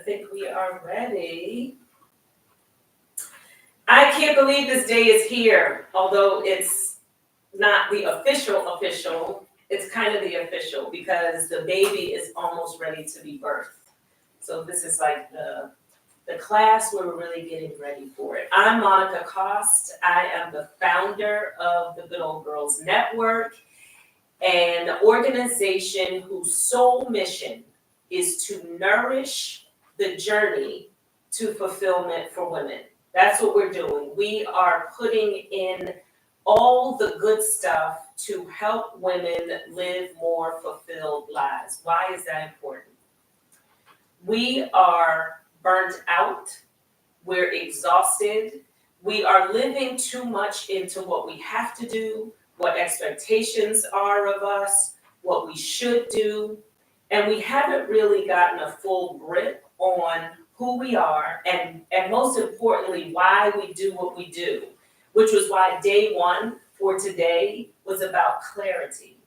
think we are ready. I can't believe this day is here, although it's not the official, it's kind of the official because the baby is almost ready to be birthed. So this is like the class where we're really getting ready for it. I'm Monica Cost. I am the founder of the Good Old Girls Network, an organization whose sole mission is to nourish the journey to fulfillment for women. That's what we're doing. We are putting in all the good stuff to help women live more fulfilled lives. Why is that important? We are burnt out. We're exhausted. We are living too much into what we have to do, what expectations are of us, what we should do, and we haven't really gotten a full grip on who we are and most importantly, why we do what we do, which was why day one for today was about clarity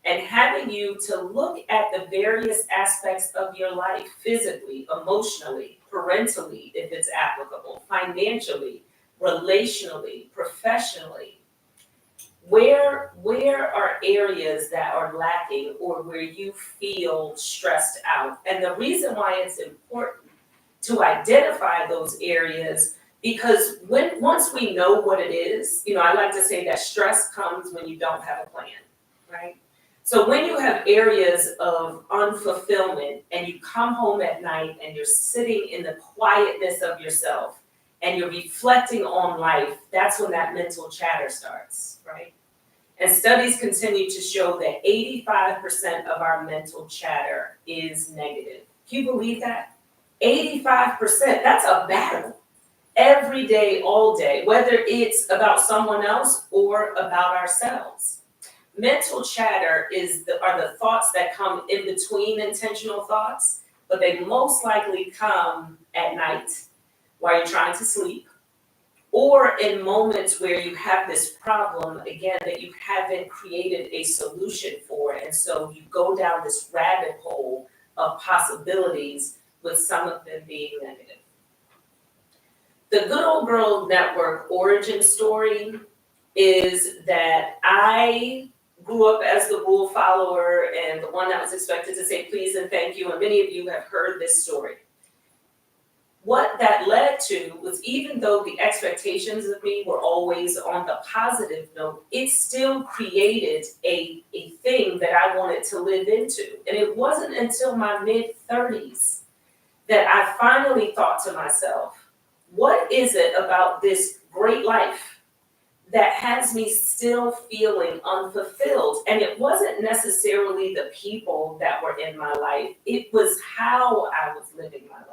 and having you to look at the various aspects of your life, physically, emotionally, parentally, if it's applicable, financially, relationally, professionally. Where are areas that are lacking or where you feel stressed out? And the reason why it's important to identify those areas, because once we know what it is, I like to say that stress comes when you don't have a plan, right? So when you have areas of unfulfillment and you come home at night and you're sitting in the quietness of yourself and you're reflecting on life, that's when that mental chatter starts, right? And studies continue to show that 85% of our mental chatter is negative. Can you believe that? 85%, that's a battle. Every day, all day, whether it's about someone else or about ourselves. Mental chatter are the thoughts that come in between intentional thoughts, but they most likely come at night while you're trying to sleep, or in moments where you have this problem, again, that you haven't created a solution for, and so you go down this rabbit hole of possibilities with some of them being negative. The Good Old Girl Network origin story is that I grew up as the rule follower and the one that was expected to say please and thank you, and many of you have heard this story. What that led to was, even though the expectations of me were always on the positive note, it still created a thing that I wanted to live into. And it wasn't until my mid-30s that I finally thought to myself, what is it about this great life that has me still feeling unfulfilled? And it wasn't necessarily the people that were in my life, it was how I was living my life.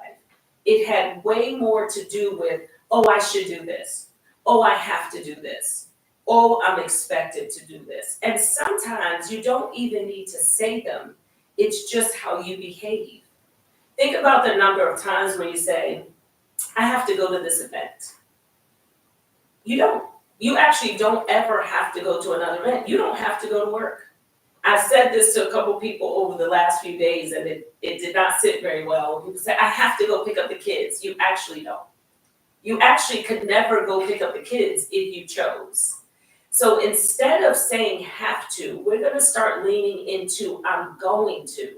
It had way more to do with, oh, I should do this. Oh, I have to do this. Oh, I'm expected to do this. And sometimes you don't even need to say them. It's just how you behave. Think about the number of times where you say, I have to go to this event. You don't. You actually don't ever have to go to another event. You don't have to go to work. I've said this to a couple people over the last few days, and it did not sit very well. People say, I have to go pick up the kids. You actually don't. You actually could never go pick up the kids if you chose. So instead of saying have to, we're going to start leaning into I'm going to.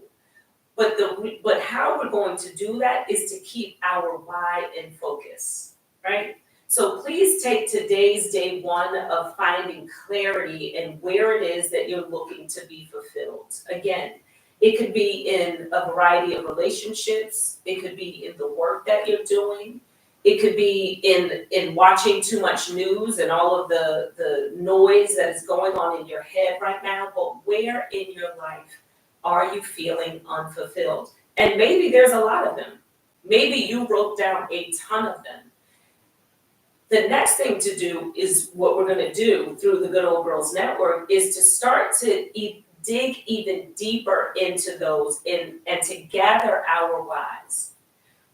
But how we're going to do that is to keep our why in focus, right? So please take today's day one of finding clarity in where it is that you're looking to be fulfilled. Again, it could be in a variety of relationships. It could be in the work that you're doing. It could be in watching too much news and all of the noise that is going on in your head right now. But where in your life are you feeling unfulfilled? And maybe there's a lot of them. Maybe you wrote down a ton of them. The next thing to do is what we're going to do through the Good Old Girls Network is to start to dig even deeper into those and to gather our whys.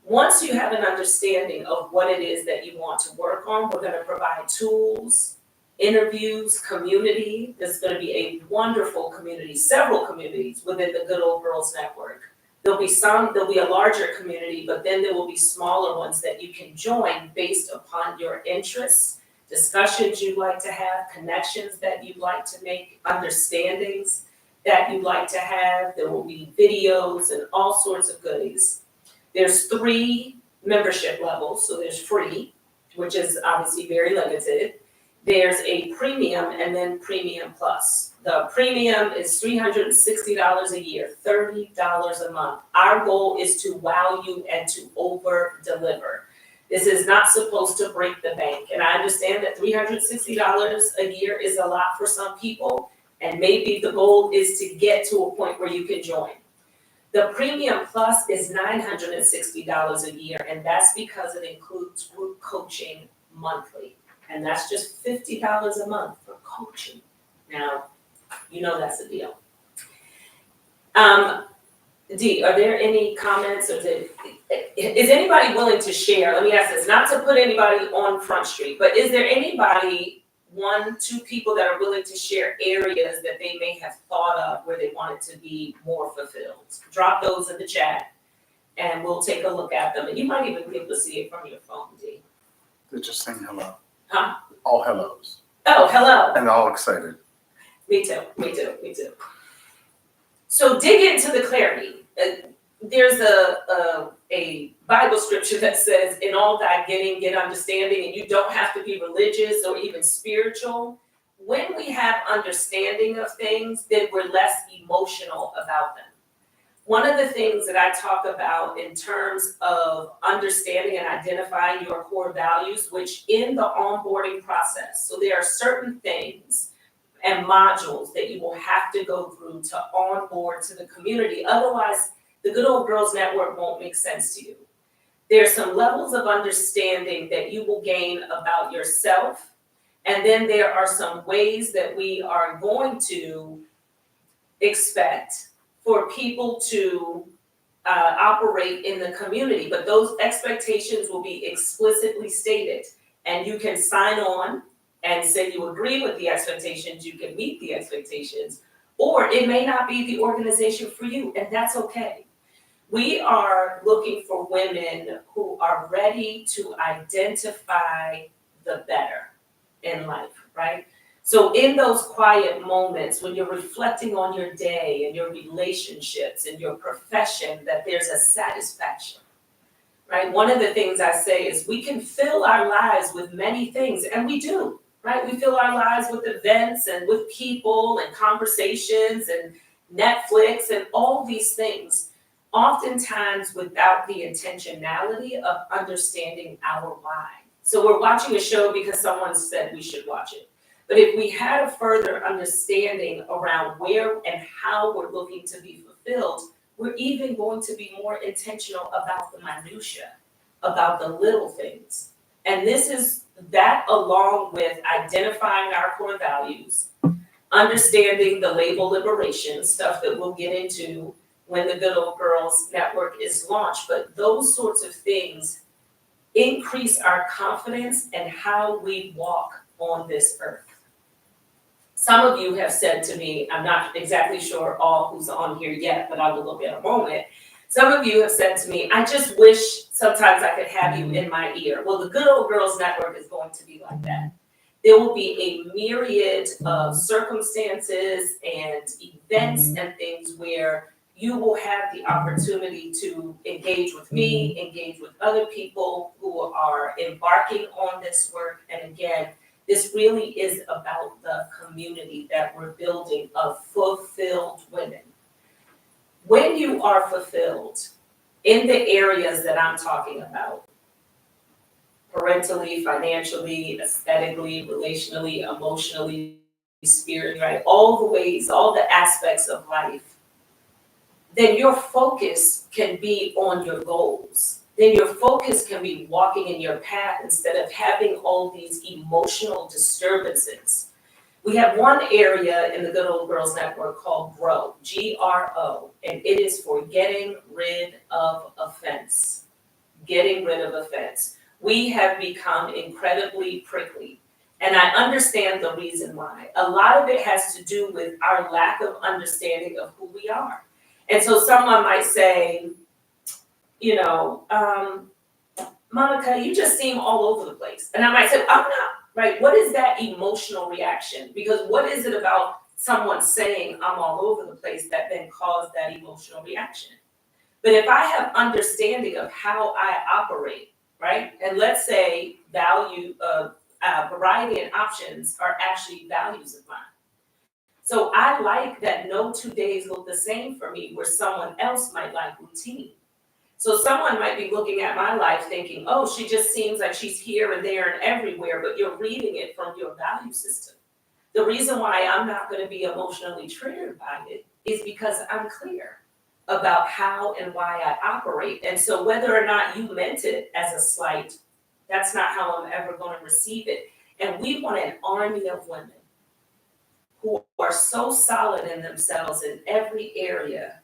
Once you have an understanding of what it is that you want to work on, we're going to provide tools, interviews, community. There's going to be a wonderful community, several communities within the Good Old Girls Network There'll be a larger community, but then there will be smaller ones that you can join based upon your interests, discussions you'd like to have, connections that you'd like to make, understandings that you'd like to have. There will be videos and all sorts of goodies. There's 3 membership levels, so there's free, which is obviously very limited. There's a premium and then premium plus. The premium is $360 a year, $30 a month. Our goal is to wow you and to over deliver. This is not supposed to break the bank. And I understand that $360 a year is a lot for some people, and maybe the goal is to get to a point where you can join. The premium plus is $960 a year, and that's because it includes group coaching monthly. And that's just $50 a month for coaching. Now, you know that's a deal. Dee, are there any comments, or is anybody willing to share? Let me ask this, not to put anybody on Front Street, but is there anybody, 1, 2 people that are willing to share areas that they may have thought of where they wanted to be more fulfilled? Drop those in the chat and we'll take a look at them. And you might even be able to see it from your phone, Dee. They're just saying hello. Huh? All hellos. Oh, hello. And all excited. Me too. So dig into the clarity. There's a Bible scripture that says, in all thy getting, get understanding, and you don't have to be religious or even spiritual. When we have understanding of things, then we're less emotional about them. One of the things that I talk about in terms of understanding and identifying your core values, which in the onboarding process, so there are certain things and modules that you will have to go through to onboard to the community. Otherwise, the Good Old Girls Network won't make sense to you. There's some levels of understanding that you will gain about yourself. And then there are some ways that we are going to expect for people to operate in the community. But those expectations will be explicitly stated. And you can sign on and say you agree with the expectations, you can meet the expectations, or it may not be the organization for you, and that's okay. We are looking for women who are ready to identify the better in life, right? So in those quiet moments when you're reflecting on your day and your relationships and your profession, that there's a satisfaction, right? One of the things I say is we can fill our lives with many things, and we do, right? We fill our lives with events and with people and conversations and Netflix and all these things, oftentimes without the intentionality of understanding our why. So we're watching a show because someone said we should watch it. But if we had a further understanding around where and how we're looking to be fulfilled, we're even going to be more intentional about the minutia, about the little things. And this is that, along with identifying our core values, understanding the label liberation, stuff that we'll get into when the Good Old Girls Network is launched. But those sorts of things increase our confidence and how we walk on this earth. Some of you have said to me, I'm not exactly sure all who's on here yet, but I will look in a moment. Some of you have said to me, I just wish sometimes I could have you in my ear. Well, the Good Old Girls Network is going to be like that. There will be a myriad of circumstances and events and things where you will have the opportunity to engage with me, engage with other people who are embarking on this work. And again, this really is about the community that we're building of fulfilled women. When you are fulfilled in the areas that I'm talking about, parentally, financially, aesthetically, relationally, emotionally, spiritually, right? All the ways, all the aspects of life, then your focus can be on your goals. Then your focus can be walking in your path instead of having all these emotional disturbances. We have one area in the Good Old Girls Network called GROW, G-R-O, and it is for getting rid of offense. Getting rid of offense. We have become incredibly prickly, and I understand the reason why. A lot of it has to do with our lack of understanding of who we are. And so someone might say, Monica, you just seem all over the place. And I might say, I'm not, right? What is that emotional reaction? Because what is it about someone saying I'm all over the place that then caused that emotional reaction? But if I have understanding of how I operate, right? And let's say variety and options are actually values of mine. So I like that no 2 days look the same for me, where someone else might like routine. So someone might be looking at my life thinking, oh, she just seems like she's here and there and everywhere, but you're reading it from your value system. The reason why I'm not going to be emotionally triggered by it is because I'm clear about how and why I operate. And so whether or not you meant it as a slight, that's not how I'm ever going to receive it. And we want an army of women who are so solid in themselves in every area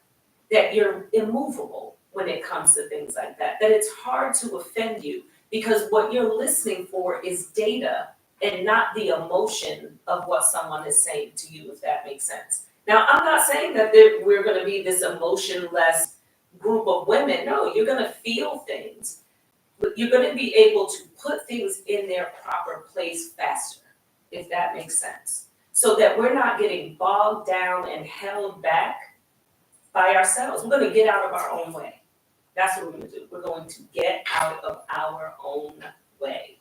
that you're immovable when it comes to things like that it's hard to offend you, because what you're listening for is data and not the emotion of what someone is saying to you, if that makes sense. Now, I'm not saying that we're going to be this emotionless group of women. No, you're going to feel things, but you're going to be able to put things in their proper place faster, if that makes sense. So that we're not getting bogged down and held back by ourselves. We're going to get out of our own way. That's what we're going to do. We're going to get out of our own way.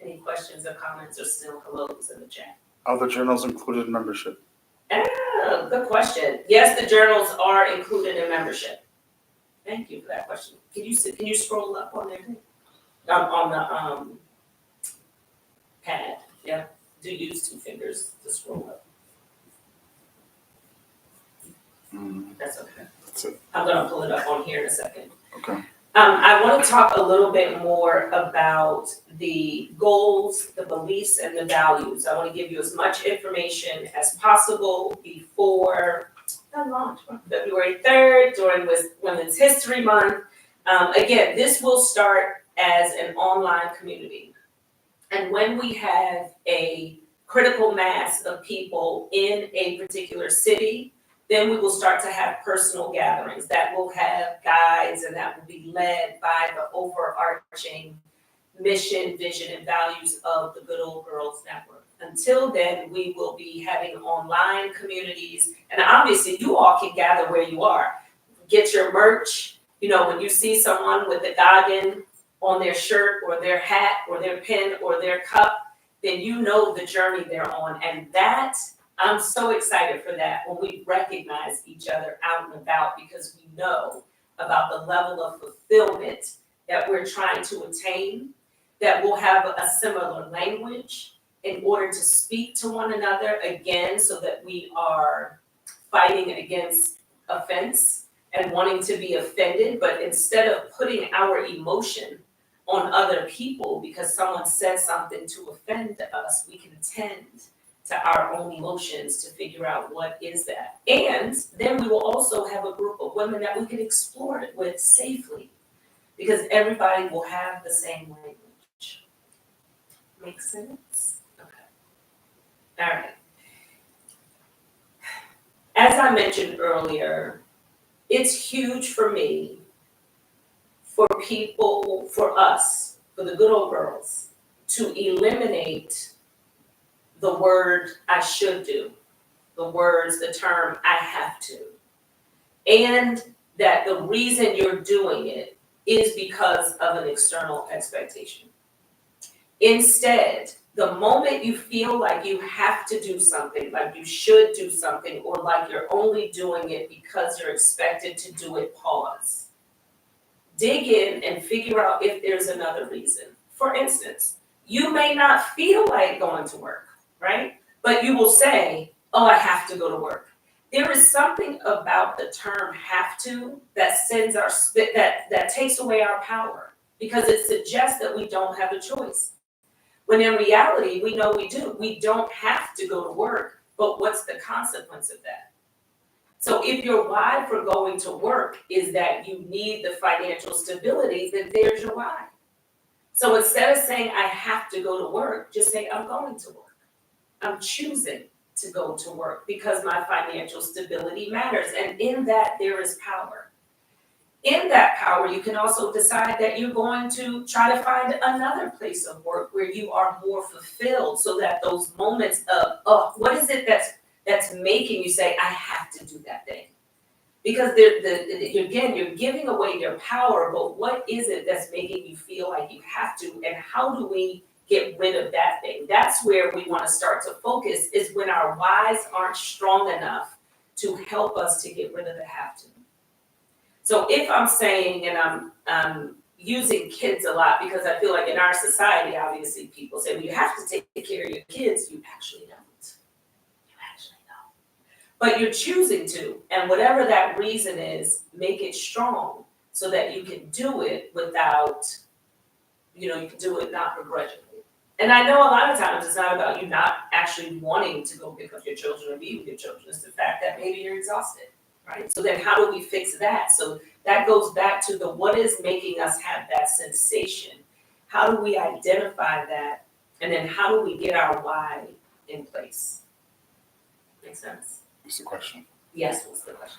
Any questions or comments or still hellos in the chat? Are the journals included in membership? Good question. Yes, the journals are included in membership. Thank you for that question. Can you scroll up on there? On the pad. Yeah. Do use 2 fingers to scroll up. That's okay. That's it. I'm gonna pull it up on here in a second. Okay. I want to talk a little bit more about the goals, the beliefs, and the values. I want to give you as much information as possible before the launch, February 3rd, during Women's History Month. Again, this will start as an online community. And when we have a critical mass of people in a particular city, then we will start to have personal gatherings that will have guides, and that will be led by the overarching mission, vision, and values of the Good Old Girls Network. Until then, we will be having online communities, and obviously you all can gather where you are. Get your merch. When you see someone with a GOGN on their shirt or their hat or their pen or their cup, then you know the journey they're on. And that, I'm so excited for that, when we recognize each other out and about, because we know about the level of fulfillment that we're trying to attain, that we'll have a similar language in order to speak to one another again, so that we are fighting against offense and wanting to be offended. But instead of putting our emotion on other people because someone said something to offend us, we can tend to our own emotions to figure out what is that. And then we will also have a group of women that we can explore it with safely, because everybody will have the same language. Make sense? Okay. All right. As I mentioned earlier, it's huge for me, for people, for us, for the Good Old Girls, to eliminate the word I should do, the term I have to, and that the reason you're doing it is because of an external expectation. Instead, the moment you feel like you have to do something, like you should do something, or like you're only doing it because you're expected to do it, pause. Dig in and figure out if there's another reason. For instance, you may not feel like going to work, right? But you will say, oh, I have to go to work. There is something about the term have to that sends that takes away our power, because it suggests that we don't have a choice. When in reality, we know we do. We don't have to go to work, but what's the consequence of that? So if your why for going to work is that you need the financial stability, then there's your why. So instead of saying I have to go to work, just say I'm going to work. I'm choosing to go to work because my financial stability matters. And in that, there is power. In that power, you can also decide that you're going to try to find another place of work where you are more fulfilled, so that those moments of, oh, what is it that's making you say, I have to do that thing? Because again, you're giving away your power, but what is it that's making you feel like you have to, and how do we get rid of that thing? That's where we want to start to focus, is when our whys aren't strong enough to help us to get rid of the have to. So if I'm saying, and I'm using kids a lot because I feel like in our society, obviously people say, well, you have to take care of your kids. You actually don't. You actually don't. But you're choosing to, and whatever that reason is, make it strong so that you can do it without, you can do it not begrudgingly. And I know a lot of times it's not about you not actually wanting to go pick up your children or be with your children. It's the fact that maybe you're exhausted. Right? So then how do we fix that? So that goes back to what is making us have that sensation? How do we identify that? And then how do we get our why in place? Make sense? What's the question? Yes, what's the question?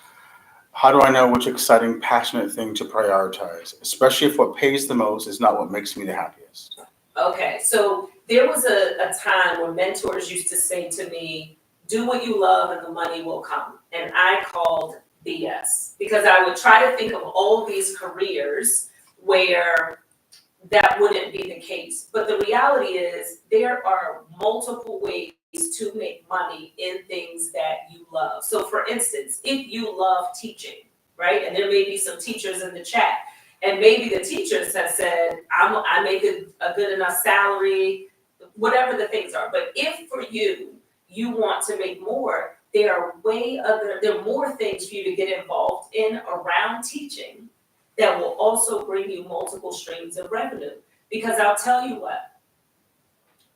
How do I know which exciting, passionate thing to prioritize, especially if what pays the most is not what makes me the happiest? Okay, so there was a time when mentors used to say to me, do what you love and the money will come. And I called BS, because I would try to think of all these careers where that wouldn't be the case. But the reality is there are multiple ways to make money in things that you love. So for instance, if you love teaching, right? And there may be some teachers in the chat, and maybe the teachers have said, I make a good enough salary, whatever the things are. But if for you want to make more, there are more things for you to get involved in around teaching that will also bring you multiple streams of revenue. Because I'll tell you what,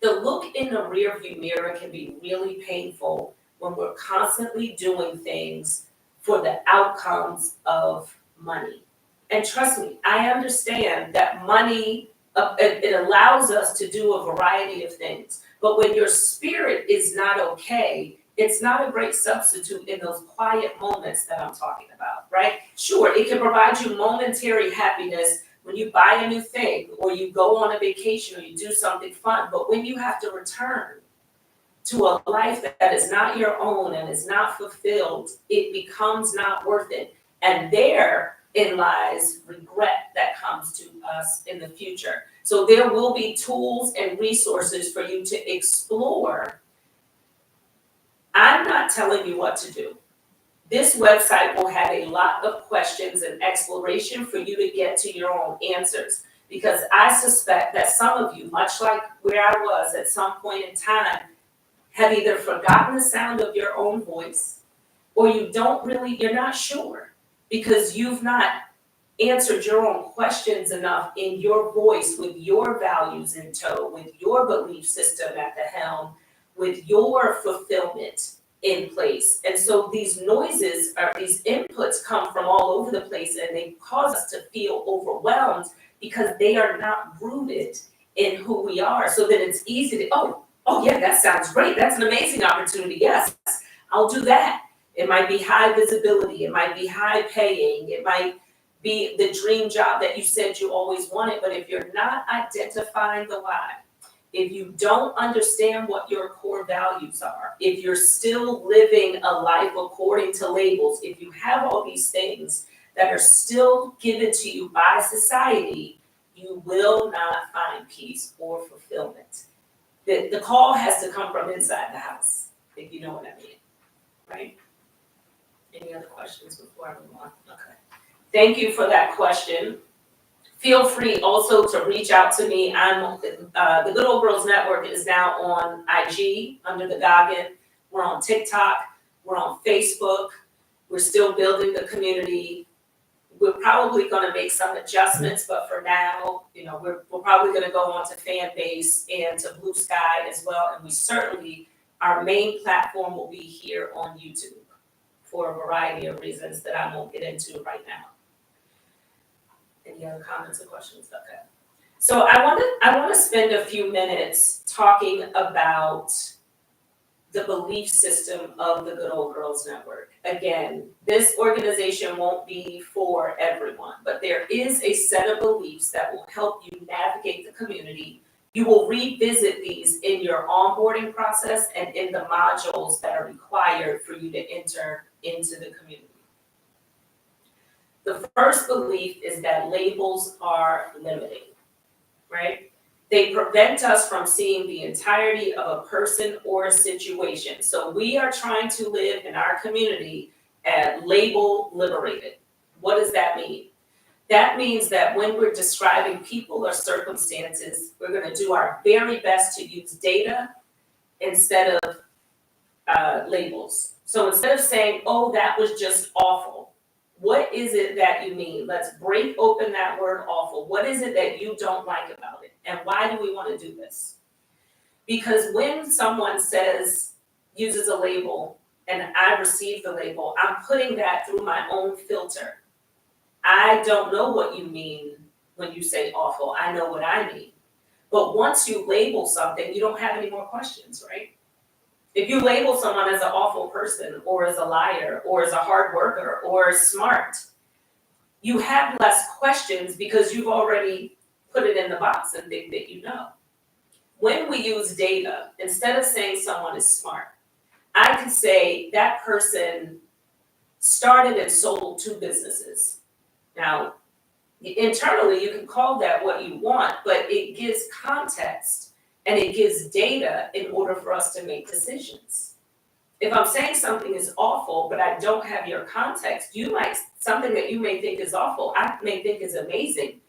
the look in the rearview mirror can be really painful when we're constantly doing things for the outcomes of money. And trust me, I understand that money, it allows us to do a variety of things. But when your spirit is not okay, it's not a great substitute in those quiet moments that I'm talking about, right? Sure, it can provide you momentary happiness when you buy a new thing, or you go on a vacation, or you do something fun. But when you have to return to a life that is not your own and is not fulfilled, it becomes not worth it. And therein lies regret that comes to us in the future. So there will be tools and resources for you to explore. I'm not telling you what to do. This website will have a lot of questions and exploration for you to get to your own answers. Because I suspect that some of you, much like where I was at some point in time, have either forgotten the sound of your own voice, or you're not sure because you've not answered your own questions enough in your voice, with your values in tow, with your belief system at the helm, with your fulfillment in place. And so these these inputs come from all over the place, and they cause us to feel overwhelmed because they are not rooted in who we are. So then it's easy to, oh yeah, that sounds great. That's an amazing opportunity. Yes, I'll do that. It might be high visibility. It might be high paying. It might be the dream job that you said you always wanted. But if you're not identifying the why, if you don't understand what your core values are, if you're still living a life according to labels, if you have all these things that are still given to you by society, you will not find peace or fulfillment. The call has to come from inside the house, if you know what I mean, right? Any other questions before I move on? Okay. Thank you for that question. Feel free also to reach out to me. The Good Old Girls Network is now on IG under the GOGN. We're on TikTok. We're on Facebook. We're still building the community. We're probably going to make some adjustments, but for now, we're probably going to go on to Fanbase and to Blue Sky as well. And we certainly, our main platform will be here on YouTube for a variety of reasons that I won't get into right now. Any other comments or questions? Okay. So I want to spend a few minutes talking about the belief system of the Good Old Girls Network. Again, this organization won't be for everyone, but there is a set of beliefs that will help you navigate the community. You will revisit these in your onboarding process and in the modules that are required for you to enter into the community. The first belief is that labels are limiting, right? They prevent us from seeing the entirety of a person or a situation. So we are trying to live in our community label liberated. What does that mean? That means that when we're describing people or circumstances, we're going to do our very best to use data instead of labels. So instead of saying, oh, that was just awful, what is it that you mean? Let's break open that word awful. What is it that you don't like about it? And why do we want to do this? Because when someone uses a label, and I receive the label, I'm putting that through my own filter. I don't know what you mean when you say awful. I know what I mean. But once you label something, you don't have any more questions, right? If you label someone as an awful person, or as a liar, or as a hard worker, or smart, you have less questions because you've already put it in the box and think that you know. When we use data, instead of saying someone is smart, I could say that person started and sold 2 businesses. Now, internally, you can call that what you want, but it gives context and it gives data in order for us to make decisions. If I'm saying something is awful, but I don't have your context, something that you may think is awful, I may think is amazing.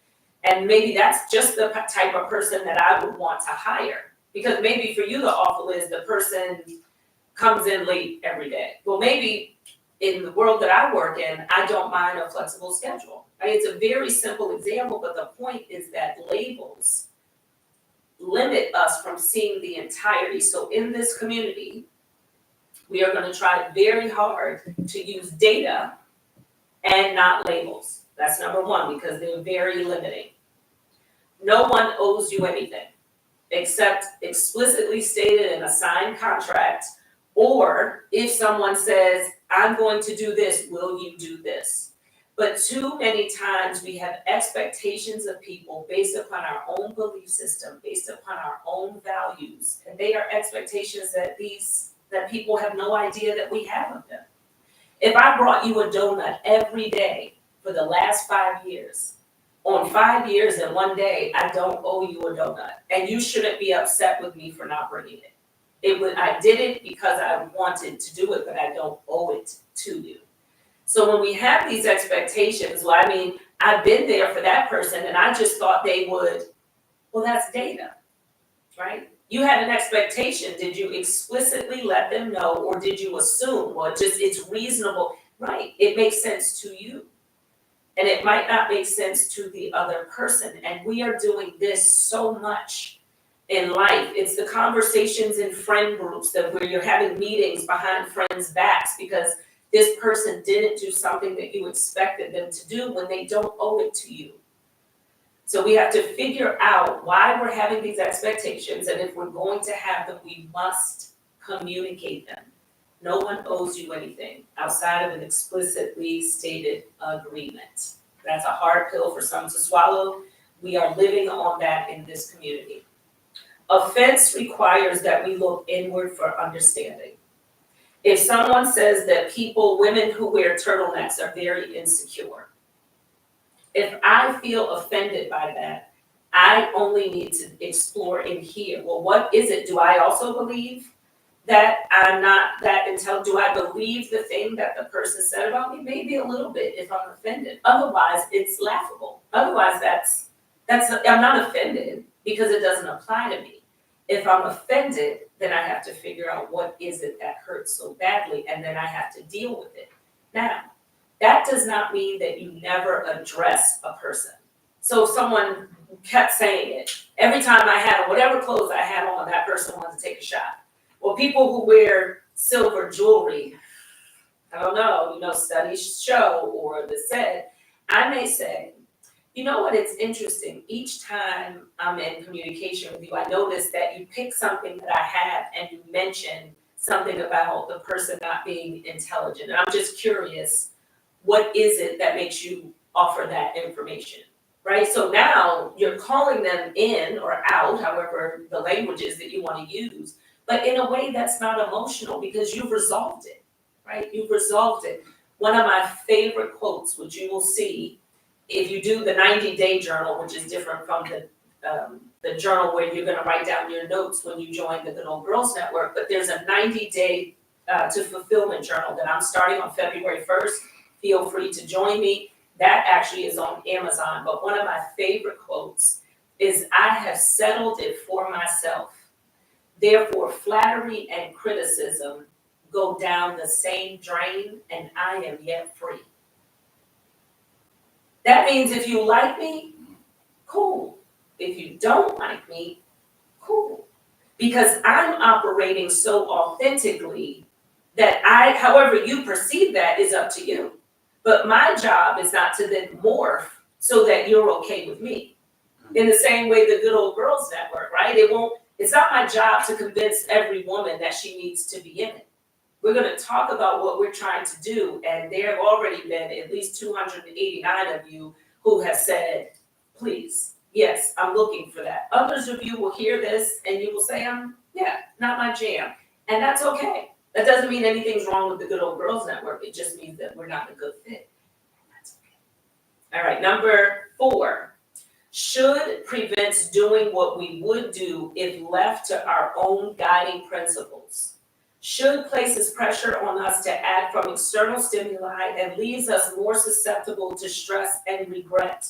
And maybe that's just the type of person that I would want to hire. Because maybe for you, the awful is the person comes in late every day. Well, maybe in the world that I work in, I don't mind a flexible schedule. Right? It's a very simple example, but the point is that labels limit us from seeing the entirety. So in this community, we are going to try very hard to use data and not labels. That's number one, because they're very limiting. No one owes you anything except explicitly stated in a signed contract, or if someone says, I'm going to do this, will you do this? But too many times we have expectations of people based upon our own belief system, based upon our own values, and they are expectations that people have no idea that we have of them. If I brought you a donut every day for the last 5 years, on 5 years and 1 day, I don't owe you a donut, and you shouldn't be upset with me for not bringing it. I did it because I wanted to do it, but I don't owe it to you. So when we have these expectations, I've been there for that person and I just thought they would, well, that's data, right? You had an expectation. Did you explicitly let them know, or did you assume, well, it's reasonable, right? It makes sense to you. And it might not make sense to the other person. And we are doing this so much in life. It's the conversations in friend groups where you're having meetings behind friends' backs because this person didn't do something that you expected them to do when they don't owe it to you. So we have to figure out why we're having these expectations, and if we're going to have them, we must communicate them. No one owes you anything outside of an explicitly stated agreement. That's a hard pill for some to swallow. We are living on that in this community. Offense requires that we look inward for understanding. If someone says that women who wear turtlenecks are very insecure, if I feel offended by that, I only need to explore in here. Well, what is it? Do I also believe that I'm not that intelligent? Do I believe the thing that the person said about me? Maybe a little bit if I'm offended. Otherwise, it's laughable. Otherwise, I'm not offended because it doesn't apply to me. If I'm offended, then I have to figure out what is it that hurts so badly, and then I have to deal with it. Now, that does not mean that you never address a person. So if someone kept saying it, every time I had whatever clothes I had on, that person wanted to take a shot. Well, people who wear silver jewelry, I don't know, studies show or the said, I may say, you know what, it's interesting. Each time I'm in communication with you, I notice that you pick something that I have and you mention something about the person not being intelligent. And I'm just curious, what is it that makes you offer that information, right? So now you're calling them in or out, however the language is that you want to use, but in a way that's not emotional because you've resolved it, right? You've resolved it. One of my favorite quotes, which you will see if you do the 90-day journal, which is different from the journal where you're going to write down your notes when you join the Good Old Girls Network, but there's a 90-day to fulfillment journal that I'm starting on February 1st. Feel free to join me. That actually is on Amazon, but one of my favorite quotes is, "I have settled it for myself. Therefore, flattery and criticism go down the same drain, and I am yet free." That means if you like me, cool. If you don't like me, cool. Because I'm operating so authentically that however you perceive that is up to you. But my job is not to then morph so that you're okay with me. In the same way the Good Old Girls Network, right? It's not my job to convince every woman that she needs to be in it. We're going to talk about what we're trying to do, and there have already been at least 289 of you who have said, please, yes, I'm looking for that. Others of you will hear this and you will say, not my jam. And that's okay. That doesn't mean anything's wrong with the Good Old Girls Network. It just means that we're not a good fit. That's okay. All right, number 4. Should prevents doing what we would do if left to our own guiding principles. Should places pressure on us to act from external stimuli and leaves us more susceptible to stress and regret.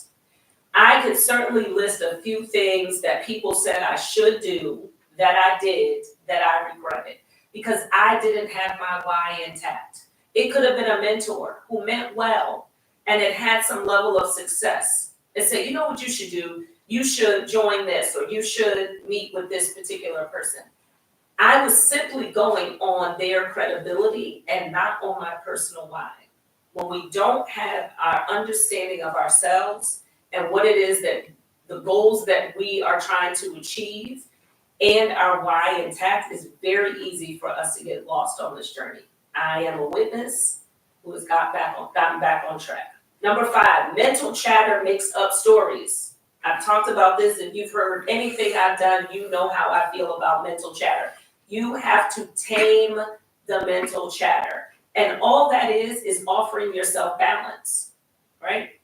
I could certainly list a few things that people said I should do that I did that I regretted because I didn't have my why intact. It could have been a mentor who meant well and it had some level of success and say, you know what you should do? You should join this, or you should meet with this particular person. I was simply going on their credibility and not on my personal why. When we don't have our understanding of ourselves and what it is that the goals that we are trying to achieve and our why intact, it's very easy for us to get lost on this journey. I am a witness who has gotten back on track. Number 5, mental chatter makes up stories. I've talked about this. If you've heard anything I've done, you know how I feel about mental chatter. You have to tame the mental chatter. And all that is offering yourself balance, right?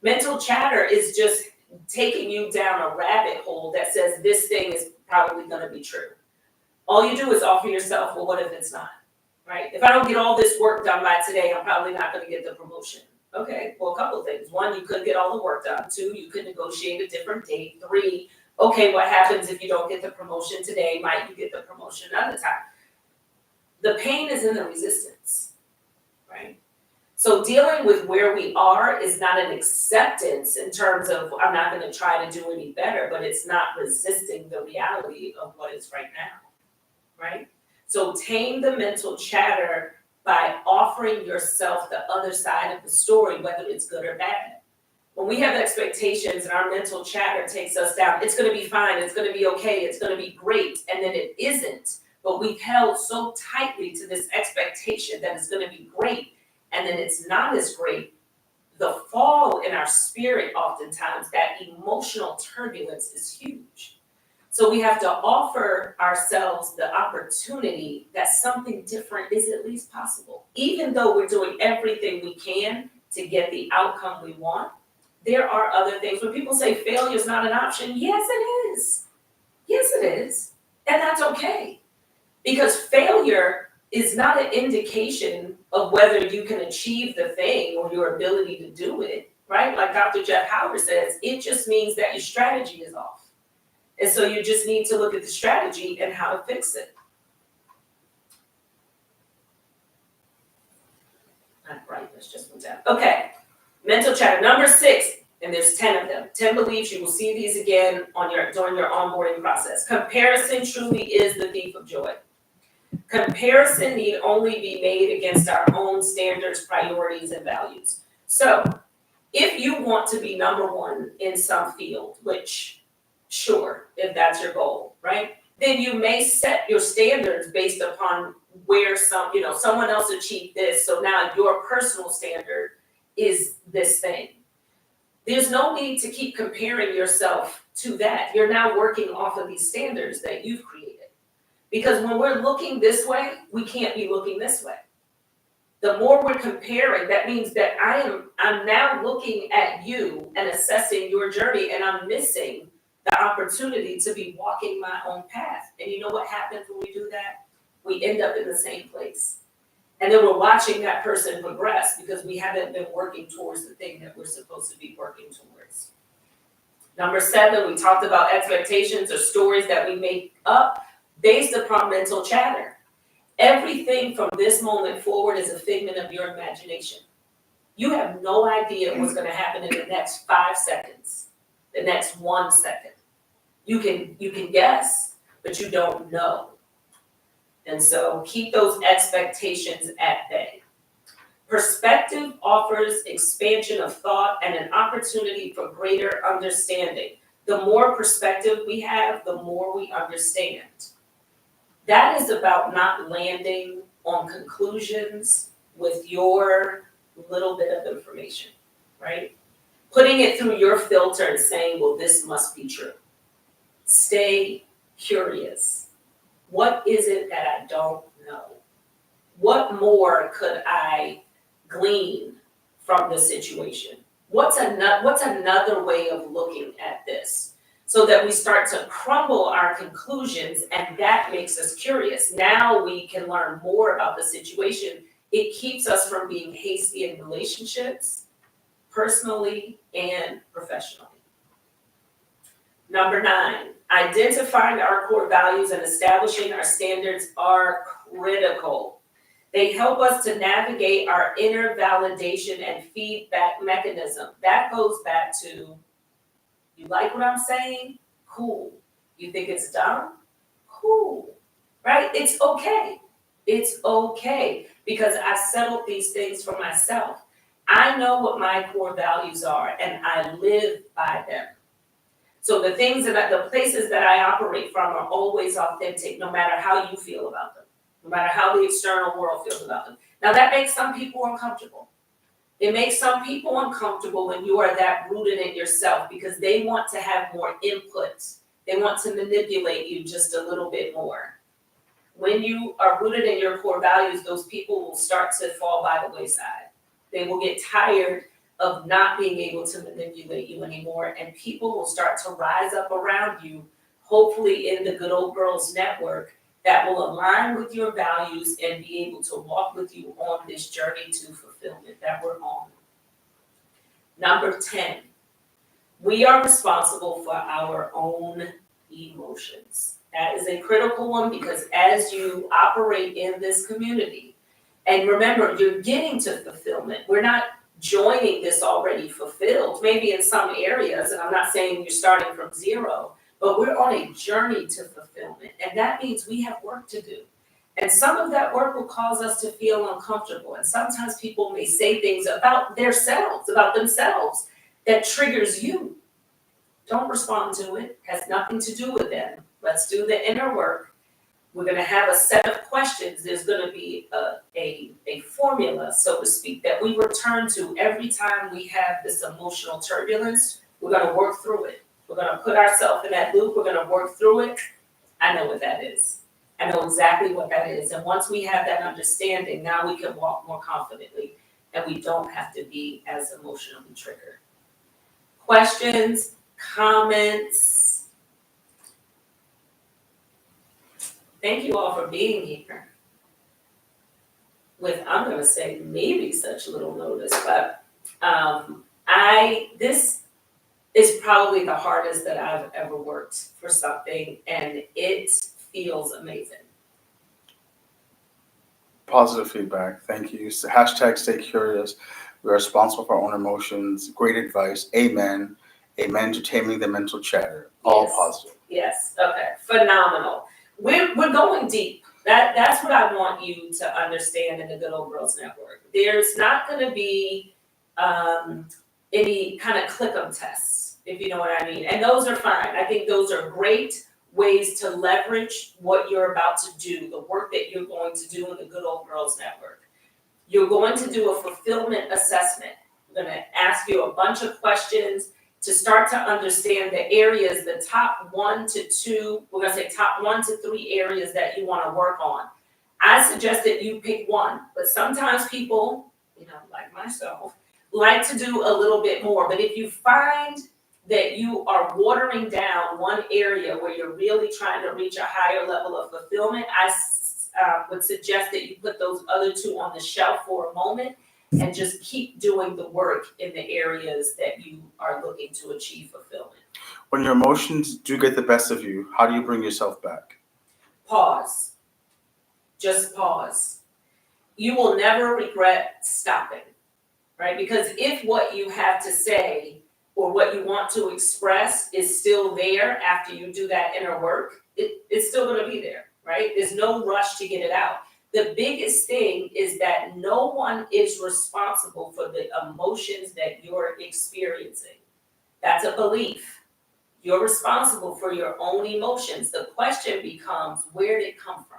Mental chatter is just taking you down a rabbit hole that says this thing is probably going to be true. All you do is offer yourself, well, what if it's not, right? If I don't get all this work done by today, I'm probably not going to get the promotion. Okay, well, a couple of things. 1, you could get all the work done. 2, you could negotiate a different date. 3, okay, what happens if you don't get the promotion today? Might you get the promotion another time? The pain is in the resistance, right? So dealing with where we are is not an acceptance in terms of I'm not going to try to do any better, but it's not resisting the reality of what is right now, right? So tame the mental chatter by offering yourself the other side of the story, whether it's good or bad. When we have expectations and our mental chatter takes us down, it's going to be fine, it's going to be okay, it's going to be great, and then it isn't. But we've held so tightly to this expectation that it's going to be great, and then it's not as great. The fall in our spirit, oftentimes, that emotional turbulence is huge. So we have to offer ourselves the opportunity that something different is at least possible. Even though we're doing everything we can to get the outcome we want, there are other things. When people say failure is not an option, yes, it is. Yes, it is. And that's okay. Because failure is not an indication of whether you can achieve the thing or your ability to do it, right? Like Dr. Jeff Howard says, it just means that your strategy is off. And so you just need to look at the strategy and how to fix it. Not brightness, just went down. Okay, mental chatter. Number 6, and there's 10 of them. 10 beliefs, you will see these again during your onboarding process. Comparison truly is the thief of joy. Comparison need only be made against our own standards, priorities, and values. So if you want to be number 1 in some field, which sure, if that's your goal, right? Then you may set your standards based upon where someone else achieved this, so now your personal standard is this thing. There's no need to keep comparing yourself to that. You're now working off of these standards that you've created. Because when we're looking this way, we can't be looking this way. The more we're comparing, that means that I'm now looking at you and assessing your journey, and I'm missing the opportunity to be walking my own path. And you know what happens when we do that? We end up in the same place. And then we're watching that person progress because we haven't been working towards the thing that we're supposed to be working towards. Number 7, we talked about expectations or stories that we make up based upon mental chatter. Everything from this moment forward is a figment of your imagination. You have no idea what's going to happen in the next 5 seconds, the next 1 second. You can guess, but you don't know. And so keep those expectations at bay. Perspective offers expansion of thought and an opportunity for greater understanding. The more perspective we have, the more we understand. That is about not landing on conclusions with your little bit of information, right? Putting it through your filter and saying, well, this must be true. Stay curious. What is it that I don't know? What more could I glean from the situation? What's another way of looking at this? So that we start to crumble our conclusions, and that makes us curious. Now we can learn more about the situation. It keeps us from being hasty in relationships, personally and professionally. Number 9, identifying our core values and establishing our standards are critical. They help us to navigate our inner validation and feedback mechanism. That goes back to, you like what I'm saying? Cool. You think it's dumb? Cool. Right? It's okay. It's okay, because I've settled these things for myself. I know what my core values are, and I live by them. So the places that I operate from are always authentic, no matter how you feel about them, no matter how the external world feels about them. Now that makes some people uncomfortable. It makes some people uncomfortable when you are that rooted in yourself, because they want to have more input. They want to manipulate you just a little bit more. When you are rooted in your core values, those people will start to fall by the wayside. They will get tired of not being able to manipulate you anymore, and people will start to rise up around you, hopefully in the Good Old Girls Network, that will align with your values and be able to walk with you on this journey to fulfillment that we're on. Number 10, we are responsible for our own emotions. That is a critical one, because as you operate in this community, and remember, you're getting to fulfillment. We're not joining this already fulfilled, maybe in some areas, and I'm not saying you're starting from zero, but we're on a journey to fulfillment, and that means we have work to do. And some of that work will cause us to feel uncomfortable, and sometimes people may say things about themselves, that triggers you. Don't respond to it. It has nothing to do with them. Let's do the inner work. We're going to have a set of questions. There's going to be a formula, so to speak, that we return to every time we have this emotional turbulence. We're going to work through it. We're going to put ourselves in that loop. We're going to work through it. I know what that is. I know exactly what that is. And once we have that understanding, now we can walk more confidently, and we don't have to be as emotionally triggered. Questions, comments? Thank you all for being here with, I'm going to say, maybe such little notice, but this is probably the hardest that I've ever worked for something, and it feels amazing. Positive feedback. Thank you. So hashtag stay curious. We are responsible for our own emotions. Great advice. Amen. Amen to taming the mental chatter. All Yes. positive. Yes. Okay. Phenomenal. We're going deep. That's what I want you to understand in the Good Old Girls Network. There's not going to be any kind of click-em tests, if you know what I mean. And those are fine. I think those are great ways to leverage what you're about to do, the work that you're going to do in the Good Old Girls Network. You're going to do a fulfillment assessment. I'm going to ask you a bunch of questions to start to understand the areas, the top 1 to 2, we're going to say top 1 to 3 areas that you want to work on. I suggest that you pick one, but sometimes people, like myself, like to do a little bit more. But if you find that you are watering down one area where you're really trying to reach a higher level of fulfillment, I would suggest that you put those other 2 on the shelf for a moment and just keep doing the work in the areas that you are looking to achieve fulfillment. When your emotions do get the best of you, how do you bring yourself back? Pause. Just pause. You will never regret stopping, right? Because if what you have to say or what you want to express is still there after you do that inner work, it's still going to be there, right? There's no rush to get it out. The biggest thing is that no one is responsible for the emotions that you're experiencing. That's a belief. You're responsible for your own emotions. The question becomes, where did it come from?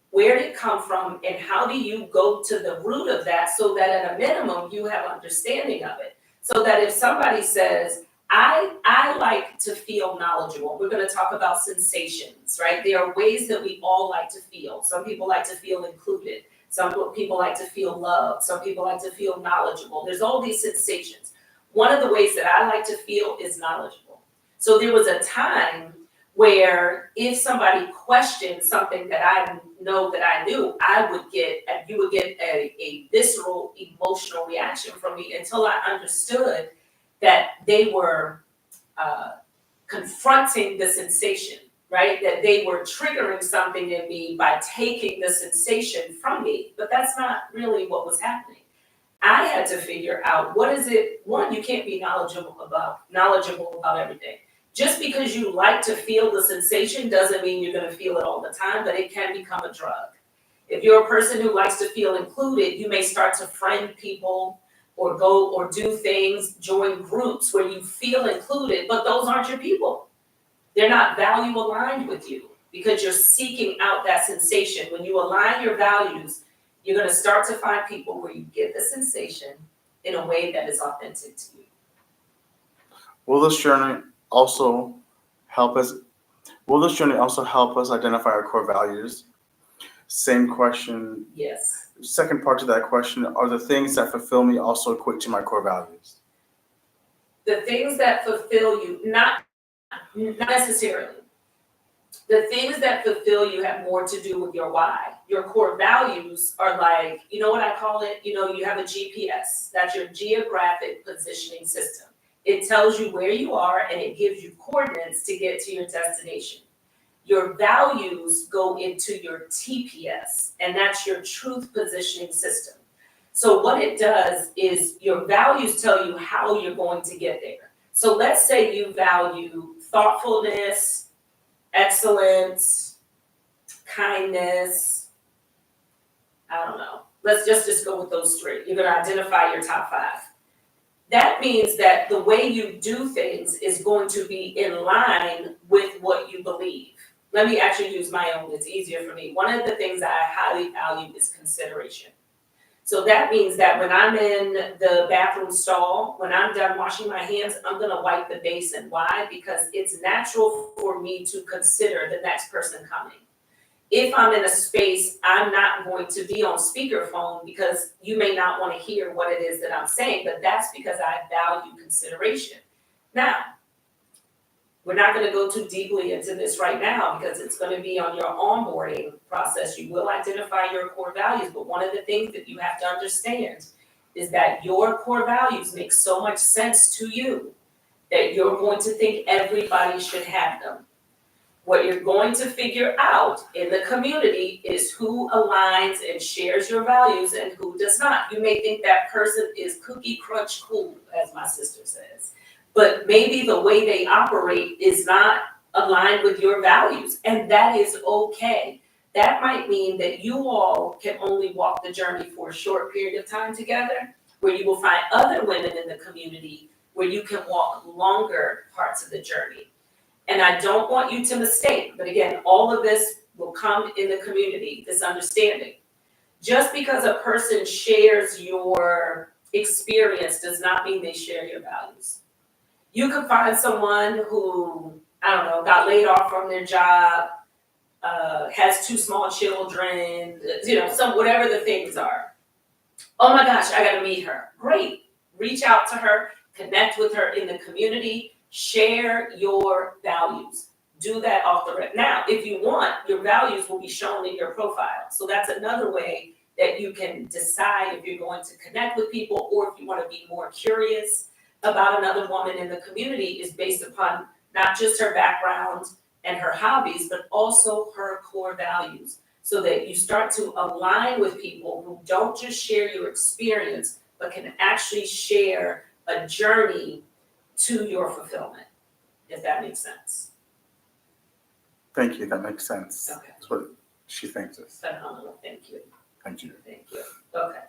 Where did it come from, and how do you go to the root of that so that at a minimum you have understanding of it? So that if somebody says, I like to feel knowledgeable. We're going to talk about sensations, right? There are ways that we all like to feel. Some people like to feel included. Some people like to feel loved. Some people like to feel knowledgeable. There's all these sensations. One of the ways that I like to feel is knowledgeable. So there was a time where if somebody questioned something that I know that I knew, you would get a visceral emotional reaction from me until I understood that they were confronting the sensation, right? That they were triggering something in me by taking the sensation from me, but that's not really what was happening. I had to figure out what is it. One, you can't be knowledgeable about everything. Just because you like to feel the sensation doesn't mean you're going to feel it all the time, but it can become a drug. If you're a person who likes to feel included, you may start to friend people or go or do things, join groups where you feel included, but those aren't your people. They're not value aligned with you because you're seeking out that sensation. When you align your values, you're going to start to find people where you get the sensation in a way that is authentic to you. Will this journey also help us identify our core values? Same question. Yes. Second part to that question, are the things that fulfill me also equate to my core values? The things that fulfill you, not necessarily. The things that fulfill you have more to do with your why. Your core values are like, you know what I call it? You have a GPS. That's your geographic positioning system. It tells you where you are and it gives you coordinates to get to your destination. Your values go into your TPS, and that's your truth positioning system. So what it does is your values tell you how you're going to get there. So let's say you value thoughtfulness, excellence, kindness. I don't know. Let's just go with those 3. You're going to identify your top 5. That means that the way you do things is going to be in line with what you believe. Let me actually use my own. It's easier for me. One of the things that I highly value is consideration. So that means that when I'm in the bathroom stall, when I'm done washing my hands, I'm going to wipe the basin. Why? Because it's natural for me to consider the next person coming. If I'm in a space, I'm not going to be on speakerphone because you may not want to hear what it is that I'm saying, but that's because I value consideration. Now, we're not going to go too deeply into this right now because it's going to be on your onboarding process. You will identify your core values, but one of the things that you have to understand is that your core values make so much sense to you that you're going to think everybody should have them. What you're going to figure out in the community is who aligns and shares your values and who does not. You may think that person is cookie crunch cool, as my sister says, but maybe the way they operate is not aligned with your values, and that is okay. That might mean that you all can only walk the journey for a short period of time together, where you will find other women in the community where you can walk longer parts of the journey. And I don't want you to mistake, but again, all of this will come in the community, this understanding. Just because a person shares your experience does not mean they share your values. You could find someone who, I don't know, got laid off from their job, has 2 small children, whatever the things are. Oh my gosh, I gotta meet her. Great. Reach out to her, connect with her in the community, share your values. Do that off the rip. Now, if you want, your values will be shown in your profile. So that's another way that you can decide if you're going to connect with people or if you want to be more curious about another woman in the community is based upon not just her background and her hobbies, but also her core values, so that you start to align with people who don't just share your experience, but can actually share a journey to your fulfillment, if that makes sense. Thank you, that makes sense. Okay. That's what she thinks is. Phenomenal, thank you. Thank you. Thank you. Okay.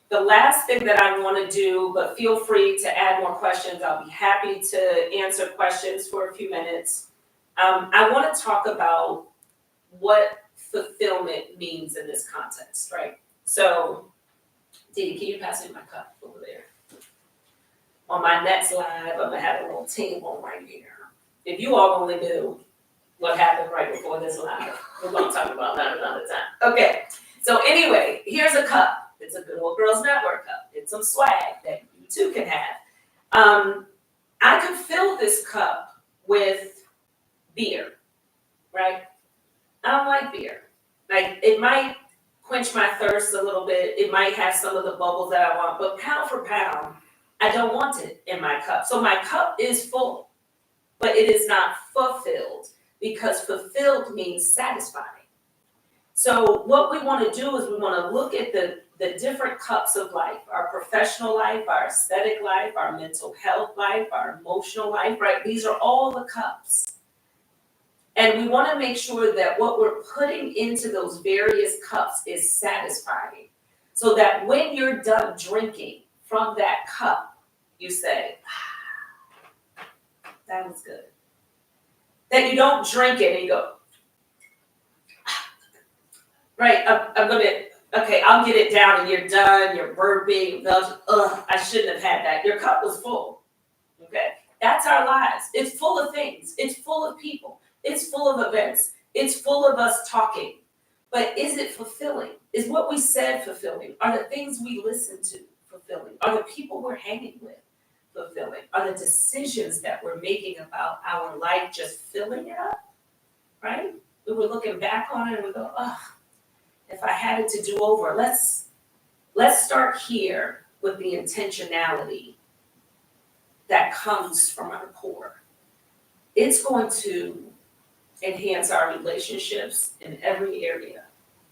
The last thing that I want to do, but feel free to add more questions. I'll be happy to answer questions for a few minutes. I want to talk about what fulfillment means in this context, right? So, Dee, can you pass me my cup over there? On my next live, I'm going to have a little table right here. If you all only knew what happened right before this live, we're going to talk about that another time. Okay, so anyway, here's a cup. It's a Good Old Girls Network cup. It's some swag that you too can have. I could fill this cup with beer, right? I don't like beer. Like, it might quench my thirst a little bit. It might have some of the bubbles that I want, but pound for pound, I don't want it in my cup. So my cup is full, but it is not fulfilled, because fulfilled means satisfying. So what we want to do is we want to look at the different cups of life, our professional life, our aesthetic life, our mental health life, our emotional life, right? These are all the cups. And we want to make sure that what we're putting into those various cups is satisfying, so that when you're done drinking from that cup, you say, that was good. That you don't drink it and you go, right, I'll get it down, and you're done, you're burping, I shouldn't have had that. Your cup was full, okay? That's our lives. It's full of things. It's full of people. It's full of events. It's full of us talking. But is it fulfilling? Is what we said fulfilling? Are the things we listen to fulfilling? Are the people we're hanging with fulfilling? Are the decisions that we're making about our life just filling it up, right? We were looking back on it and we go, if I had it to do over, let's start here with the intentionality that comes from our core. It's going to enhance our relationships in every area.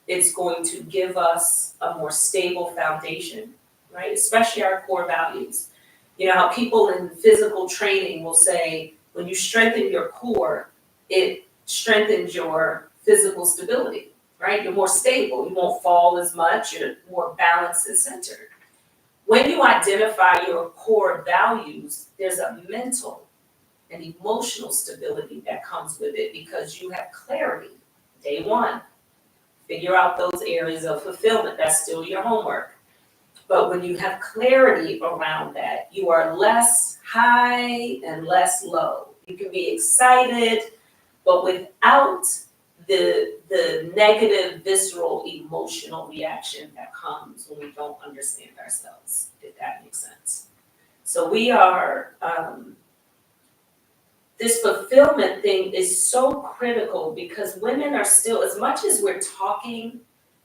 It's going to give us a more stable foundation, right? Especially our core values. You know how people in physical training will say, when you strengthen your core, it strengthens your physical stability, right? You're more stable, you won't fall as much, you're more balanced and centered. When you identify your core values, there's a mental and emotional stability that comes with it, because you have clarity. Day one, figure out those areas of fulfillment. That's still your homework. But when you have clarity around that, you are less high and less low. You can be excited, but without the negative, visceral, emotional reaction that comes when we don't understand ourselves, if that makes sense. So we are, this fulfillment thing is so critical, because women are still, as much as we're talking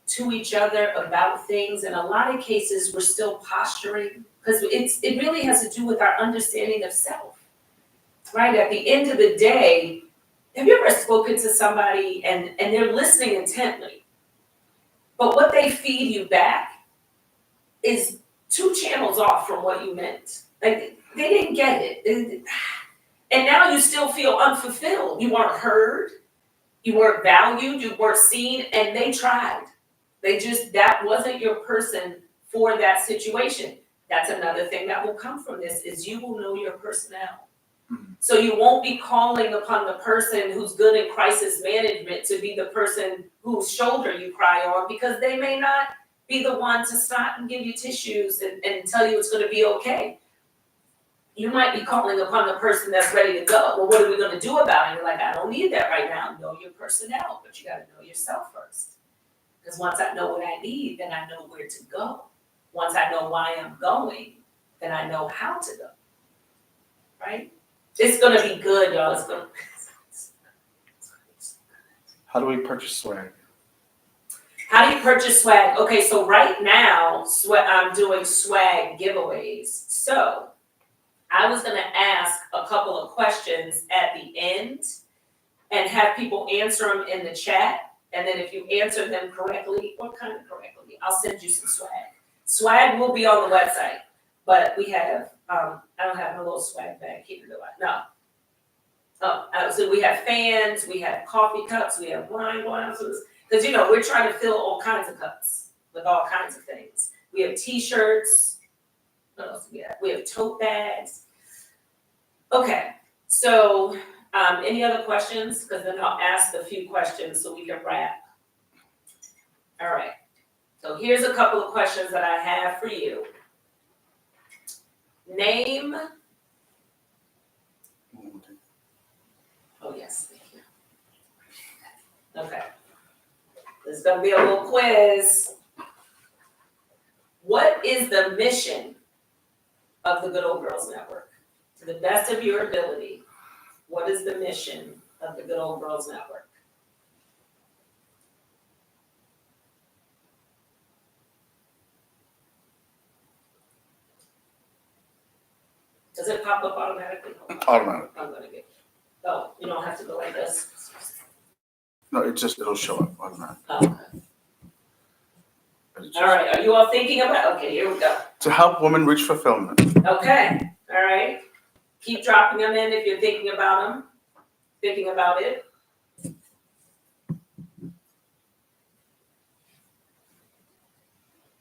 to each other about things, in a lot of cases we're still posturing, because it really has to do with our understanding of self, right? At the end of the day, have you ever spoken to somebody and they're listening intently, but what they feed you back is 2 channels off from what you meant? Like, they didn't get it. And now you still feel unfulfilled. You weren't heard, you weren't valued, you weren't seen, and they tried. That wasn't your person for that situation. That's another thing that will come from this, is you will know your personnel. So you won't be calling upon the person who's good in crisis management to be the person whose shoulder you cry on, because they may not be the one to stop and give you tissues and tell you it's going to be okay. You might be calling upon the person that's ready to go. Well, what are we going to do about it? You're like, I don't need that right now. Know your personnel, but you got to know yourself first. Because once I know what I need, then I know where to go. Once I know why I'm going, then I know how to go. Right? It's going to be good, y'all. It's going to. How do we purchase swag? How do you purchase swag? Okay, so right now, I'm doing swag giveaways. So I was going to ask a couple of questions at the end and have people answer them in the chat. And then if you answer them correctly, or kind of correctly, I'll send you some swag. Swag will be on the website, but we have, I don't have a little swag bag here, do I? No. So we have fans, we have coffee cups, we have wine glasses. Because, we're trying to fill all kinds of cups with all kinds of things. We have t-shirts. What else do we have? We have tote bags. Okay, so any other questions? Because then I'll ask a few questions so we can wrap. All right, so here's a couple of questions that I have for you. Name. Oh, yes, thank you. Okay, this is going to be a little quiz. What is the mission of the Good Old Girls Network? To the best of your ability, what is the mission of the Good Old Girls Network? Does it pop up automatically? Automatic. I'm gonna get. Oh, you don't have to go like this. No, it'll show up automatic. Oh. All right, are you all thinking about? Okay, here we go. To help women reach fulfillment. Okay, all right. Keep dropping them in if you're thinking about them. Thinking about it.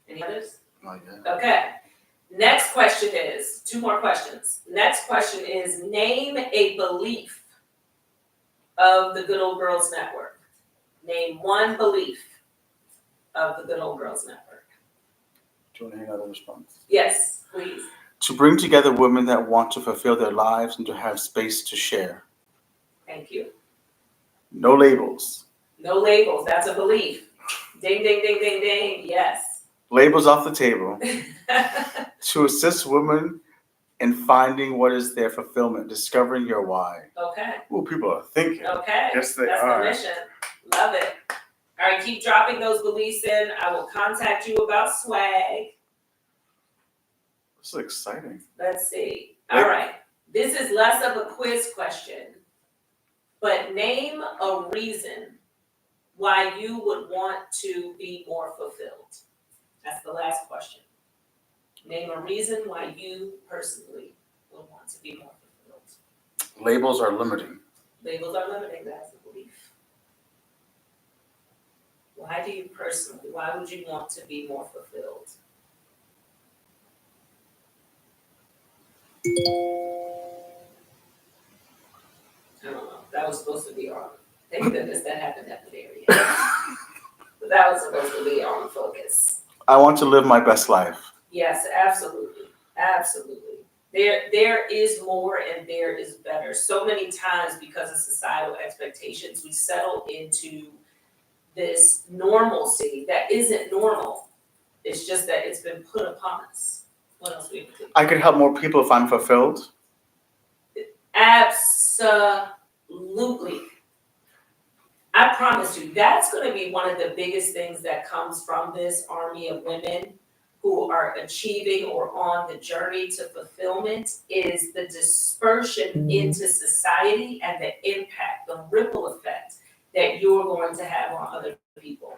Any others? Not yet. Okay. Next question is, 2 more questions. Next question is, name a belief of the Good Old Girls Network. Name one belief of the Good Old Girls Network. Do you want to hear another response? Yes, please. To bring together women that want to fulfill their lives and to have space to share. Thank you. No labels. No labels, that's a belief. Ding, ding, ding, ding, ding, yes. Labels off the table. To assist women in finding what is their fulfillment, discovering your why. Okay. Ooh, people are thinking. Okay. Yes, they That's are. the mission. Love it. All right, keep dropping those beliefs in. I will contact you about swag. This is exciting. Let's see. All right. This is less of a quiz question, but name a reason why you would want to be more fulfilled. That's the last question. Name a reason why you personally would want to be more fulfilled. Labels are limiting. Labels are limiting, that's the belief. Why do you personally, why would you want to be more fulfilled? I don't know, that was supposed to be on, thank goodness that happened at the very end. But that was supposed to be on focus. I want to live my best life. Yes, absolutely, absolutely. There is more and there is better. So many times because of societal expectations, we settle into this normalcy that isn't normal. It's just that it's been put upon us. What else do we do? I can help more people if I'm fulfilled. Absolutely. I promise you, that's going to be one of the biggest things that comes from this army of women who are achieving or on the journey to fulfillment is the dispersion into society and the impact, the ripple effect that you're going to have on other people.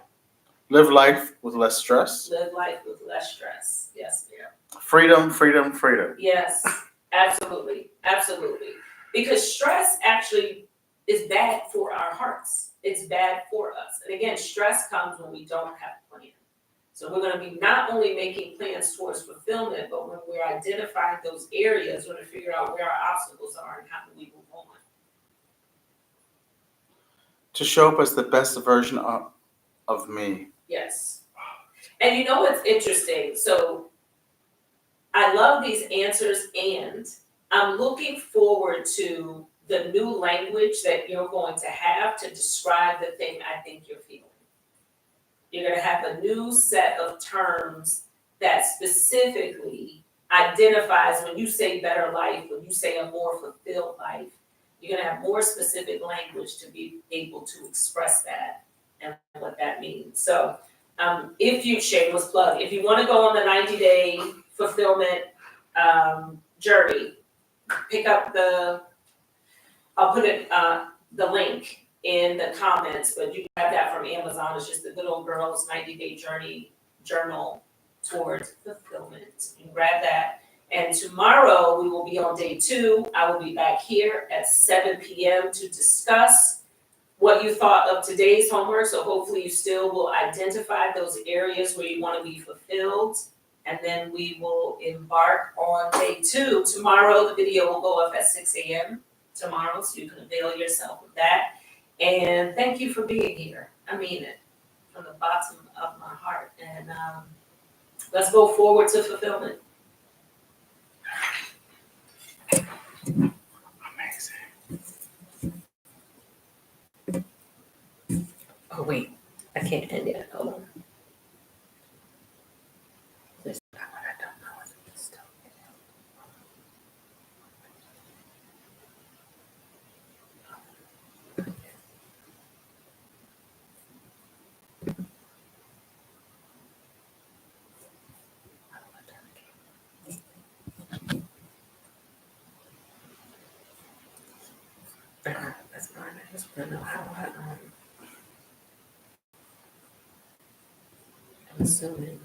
Live life with less stress. Live life with less stress. Yes, ma'am. Freedom, freedom, freedom. Yes, absolutely, absolutely. Because stress actually is bad for our hearts. It's bad for us. And again, stress comes when we don't have a plan. So So we're gonna be not only making plans towards fulfillment, but when we're identifying those areas, we're gonna figure out where our obstacles are and how do we move on. To show up as the best version of me. Yes. And you know what's interesting? So I love these answers, and I'm looking forward to the new language that you're going to have to describe the thing I think you're feeling. You're gonna have a new set of terms that specifically identifies when you say better life, when you say a more fulfilled life, you're gonna have more specific language to be able to express that and what that means. So if you, shameless plug, if you wanna go on the 90-day fulfillment journey, pick up I'll put it, the link in the comments, but you can grab that from Amazon. It's just the Good Old Girls 90-day journal towards fulfillment. You can grab that. And tomorrow we will be on day 2. I will be back here at 7 p.m. to discuss what you thought of today's homework. So hopefully you still will identify those areas where you want to be fulfilled. And then we will embark on day 2. Tomorrow the video will go up at 6 a.m. tomorrow, so you can avail yourself of that. And thank you for being here. I mean it from the bottom of my heart. And let's go forward to fulfillment. Amazing. Oh wait, I can't end it. Hold on. That's fine. I just want to know how I'm assuming.